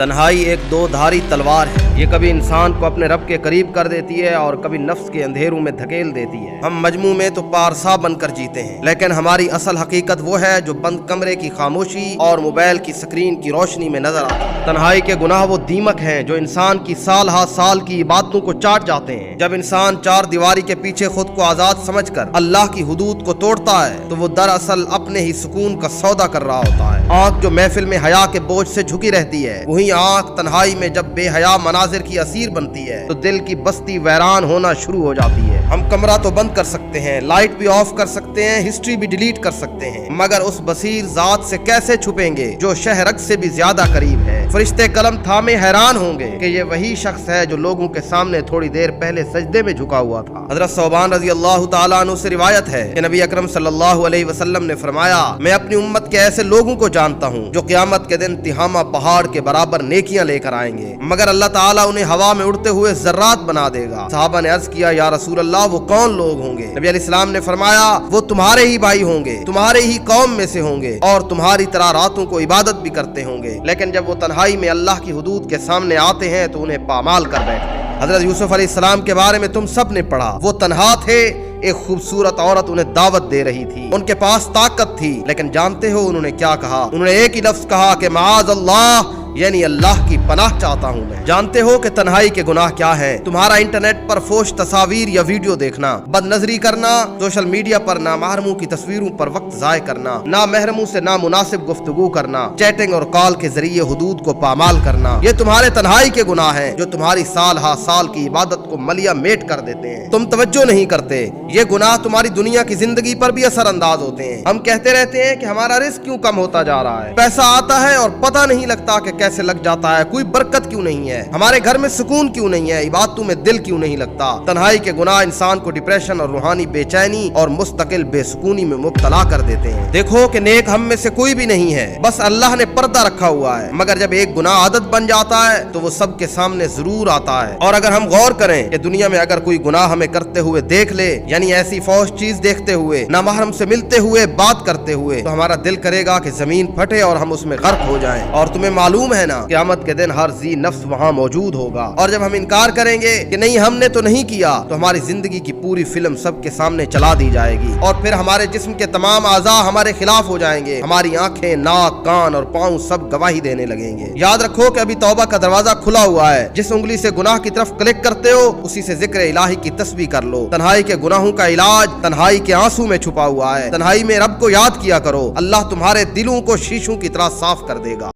तन्हाई एक दो धारी तलवार है। ये कभी इंसान को अपने रब के करीब कर देती है और कभी नफ्स के अंधेरों में धकेल देती है। हम मजमू में तो पारसा बनकर जीते हैं, लेकिन हमारी असल हकीकत वो है जो बंद कमरे की खामोशी और मोबाइल की स्क्रीन की रोशनी में नजर आती है। तन्हाई के गुनाह वो दीमक हैं जो इंसान की साल हा साल की इबादतों को चाट जाते हैं। जब इंसान चार दीवारी के पीछे खुद को आजाद समझकर अल्लाह की हुदूद को तोड़ता है तो वो दरअसल अपने ही सुकून का सौदा कर रहा होता है। आंख जो महफिल में हया के बोझ से झुकी रहती है, वही आंख तन्हाई में जब बेहया मनाजिर की असीर बनती है तो दिल की बस्ती वैरान होना शुरू हो जाती है। हम कमरा तो बंद कर सकते हैं, लाइट भी ऑफ कर सकते हैं, हिस्ट्री भी डिलीट कर सकते हैं, मगर उस बसीर जात से कैसे छुपेंगे जो शहरक से भी ज्यादा करीब है। फरिश्ते कलम थामे हैरान होंगे कि ये वही शख्स है जो लोगों के सामने थोड़ी देर पहले सजदे में झुका हुआ था। हजरत सौबान रजी अल्लाह तआला अन्हु से रिवायत है कि नबी अकरम सल्लल्लाहु अलैहि वसल्लम ने फरमाया, मैं अपनी उम्मत के ऐसे लोगों को जानता हूँ जो क़यामत के दिन तिहामा पहाड़ के बराबर नेकियां लेकर आएंगे, मगर अल्लाह ताला उन्हें हवा में उड़ते हुए ज़र्रात बना देगा। सहाबा ने अर्ज किया, या रसूल अल्लाह वो कौन लोग होंगे? नबी अलैहिस्सलाम ने फरमाया, वो तुम्हारे ही भाई होंगे, तुम्हारे ही कौम में से होंगे और तुम्हारी तरह रातों को इबादत भी करते होंगे, लेकिन जब वो तन्हाई में अल्लाह की हुदूद के सामने आते हैं तो उन्हें पामाल कर बैठते हैं। हजरत यूसुफ अलैहिस्सलाम के बारे में तुम सब ने पढ़ा। वो तन्हा थे, एक खूबसूरत औरत उन्हें दावत दे रही थी, उनके पास ताकत थी, लेकिन जानते हो उन्होंने क्या कहा? उन्होंने एक ही लफ्ज कहा कि माज़ अल्लाह, यानी अल्लाह की पनाह चाहता हूँ मैं। जानते हो कि तन्हाई के गुनाह क्या है? तुम्हारा इंटरनेट पर फोश तस्वीर या वीडियो देखना, बदनजरी करना, सोशल मीडिया पर नामहरमों की तस्वीरों पर वक्त जाय करना, ना महरमों से ना मुनासिब गुफ्तगू करना, चैटिंग और कॉल के जरिए हुदूद को पामाल करना, ये तुम्हारे तन्हाई के गुनाह हैं जो तुम्हारी साल हा साल की इबादत को मलिया मेट कर देते हैं। तुम तवज्जो नहीं करते, ये गुनाह तुम्हारी दुनिया की जिंदगी पर भी असर अंदाज होते हैं। हम कहते रहते हैं कि हमारा रिस्क क्यों कम होता जा रहा है, पैसा आता है और पता नहीं लगता कि कैसे लग जाता है, कोई बरकत क्यों नहीं है, हमारे घर में सुकून क्यों नहीं है, इबादतों में दिल क्यों नहीं लगता। तन्हाई के गुनाह इंसान को डिप्रेशन और रूहानी बेचैनी और मुस्तकिल बेसुकूनी में मुब्तला कर देते हैं। देखो कि नेक हम में से कोई भी नहीं है, बस अल्लाह ने पर्दा रखा हुआ है, मगर जब एक गुनाह आदत बन जाता है तो वो सबके सामने जरूर आता है। और अगर हम गौर करें कि दुनिया में अगर कोई गुनाह हमें करते हुए देख ले, यानी ऐसी फौज चीज देखते हुए, नामहरम से मिलते हुए, बात करते हुए, तो हमारा दिल करेगा कि जमीन फटे और हम उसमें गर्क हो जाएं। और तुम्हें मालूम है ना, क़यामत के दिन हर जी नफ्स वहाँ मौजूद होगा, और जब हम इनकार करेंगे कि नहीं हमने तो नहीं किया, तो हमारी जिंदगी की पूरी फिल्म सबके सामने चला दी जाएगी और फिर हमारे जिस्म के तमाम आज़ा हमारे खिलाफ हो जाएंगे। हमारी आंखें, नाक, कान और पाँव सब गवाही देने लगेंगे। याद रखो कि अभी तौबा का दरवाजा खुला हुआ है। जिस उंगली से गुनाह की तरफ क्लिक करते हो उसी से जिक्र इलाही की तस्बीह कर लो। तन्हाई के गुनाहों का इलाज तन्हाई के आंसू में छुपा हुआ है। तन्हाई में रब को याद किया करो, अल्लाह तुम्हारे दिलों को शीशों की तरह साफ कर देगा।